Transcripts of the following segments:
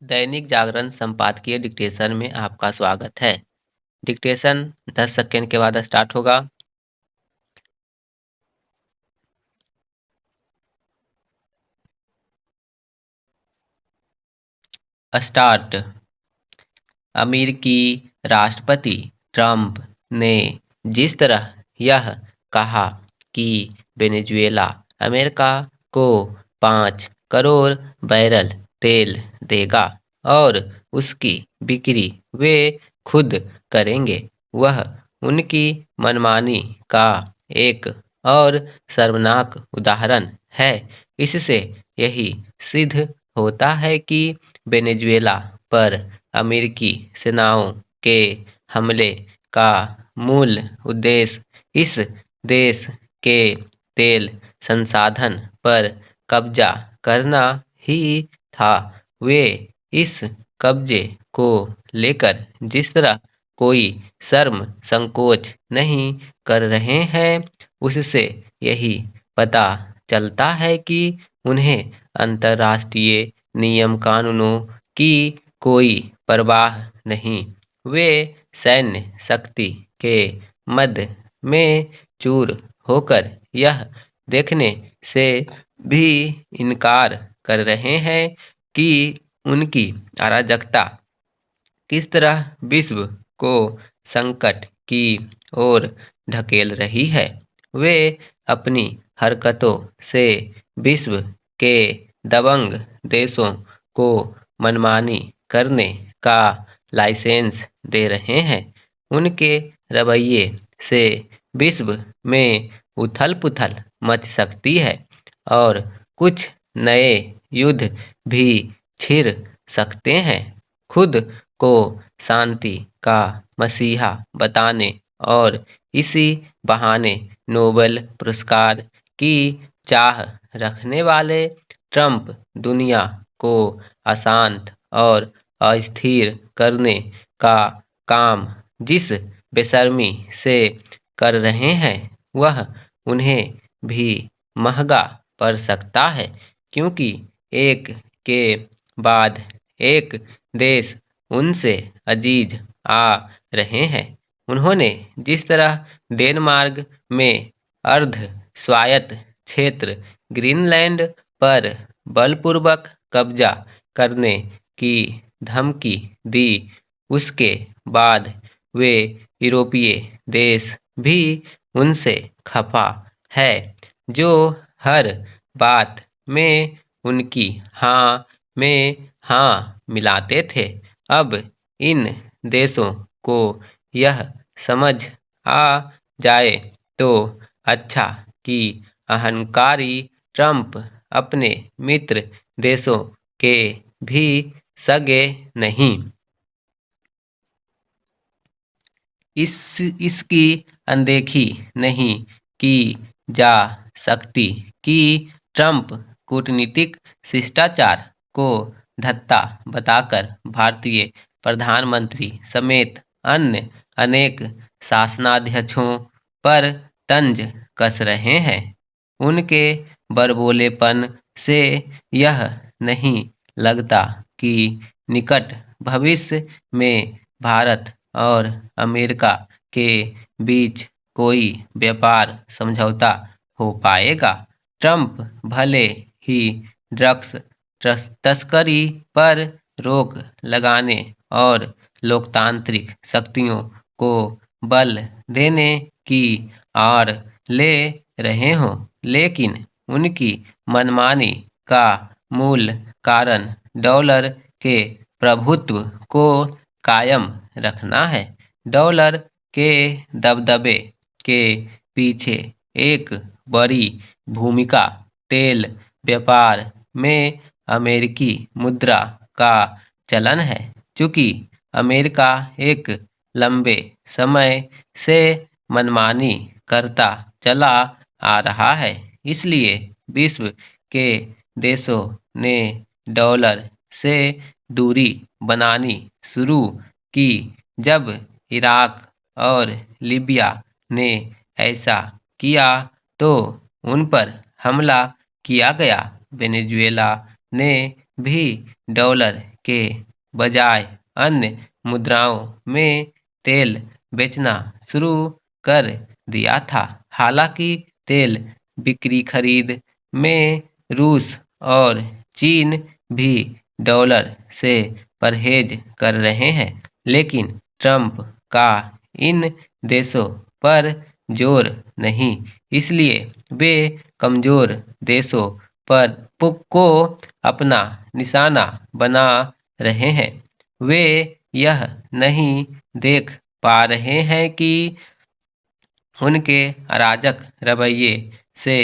दैनिक जागरण संपादकीय डिक्टेशन में आपका स्वागत है। डिक्टेशन 10 सेकंड के बाद स्टार्ट होगा। स्टार्ट। अमेरिकी राष्ट्रपति ट्रंप ने जिस तरह यह कहा कि वेनेजुएला अमेरिका को 5 करोड़ बैरल तेल देगा और उसकी बिक्री वे खुद करेंगे, वह उनकी मनमानी का एक और शर्मनाक उदाहरण है। इससे यही सिद्ध होता है कि वेनेजुएला पर अमेरिकी सेनाओं के हमले का मूल उद्देश्य इस देश के तेल संसाधन पर कब्जा करना ही था। वे इस कब्जे को लेकर जिस तरह कोई शर्म संकोच नहीं कर रहे हैं, उससे यही पता चलता है कि उन्हें अंतर्राष्ट्रीय नियम कानूनों की कोई परवाह नहीं। वे सैन्य शक्ति के मध्य में चूर होकर यह देखने से भी इनकार कर रहे हैं कि उनकी अराजकता किस तरह विश्व को संकट की ओर ढकेल रही है। वे अपनी हरकतों से विश्व के दबंग देशों को मनमानी करने का लाइसेंस दे रहे हैं। उनके रवैये से विश्व में उथल-पुथल मच सकती है और कुछ नए युद्ध भी छिड़ सकते हैं। खुद को शांति का मसीहा बताने और इसी बहाने नोबेल पुरस्कार की चाह रखने वाले ट्रंप दुनिया को अशांत और अस्थिर करने का काम जिस बेशर्मी से कर रहे हैं, वह उन्हें भी महंगा पड़ सकता है, क्योंकि एक के बाद एक देश उनसे अजीज आ रहे हैं। उन्होंने जिस तरह डेनमार्क में अर्ध स्वायत्त क्षेत्र ग्रीनलैंड पर बलपूर्वक कब्जा करने की धमकी दी, उसके बाद वे यूरोपीय देश भी उनसे खफा है, जो हर बात में उनकी हाँ में हाँ मिलाते थे। अब इन देशों को यह समझ आ जाए तो अच्छा कि अहंकारी ट्रंप अपने मित्र देशों के भी सगे नहीं। इसकी अनदेखी नहीं की जा सकती कि ट्रंप कूटनीतिक शिष्टाचार को धत्ता बताकर भारतीय प्रधानमंत्री समेत अन्य अनेक शासनाध्यक्षों पर तंज कस रहे हैं। उनके बड़बोलेपन से यह नहीं लगता कि निकट भविष्य में भारत और अमेरिका के बीच कोई व्यापार समझौता हो पाएगा। ट्रंप भले ही ड्रग्स तस्करी पर रोक लगाने और लोकतांत्रिक शक्तियों को बल देने की आड़ ले रहे हों, लेकिन उनकी मनमानी का मूल कारण डॉलर के प्रभुत्व को कायम रखना है। डॉलर के दबदबे के पीछे एक बड़ी भूमिका तेल व्यापार में अमेरिकी मुद्रा का चलन है। चूंकि अमेरिका एक लंबे समय से मनमानी करता चला आ रहा है, इसलिए विश्व के देशों ने डॉलर से दूरी बनानी शुरू की। जब इराक और लीबिया ने ऐसा किया तो उन पर हमला किया गया। वेनेजुएला ने भी डॉलर के बजाय अन्य मुद्राओं में तेल बेचना शुरू कर दिया था। हालांकि तेल बिक्री खरीद में रूस और चीन भी डॉलर से परहेज कर रहे हैं, लेकिन ट्रंप का इन देशों पर जोर नहीं, इसलिए वे कमजोर देशों पर को अपना निशाना बना रहे हैं। वे यह नहीं देख पा रहे हैं कि उनके अराजक रवैये से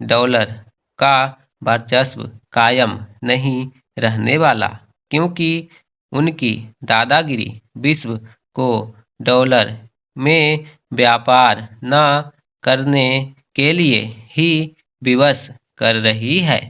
डॉलर का वर्चस्व कायम नहीं रहने वाला, क्योंकि उनकी दादागिरी विश्व को डॉलर में व्यापार न करने के लिए ही विवश कर रही है।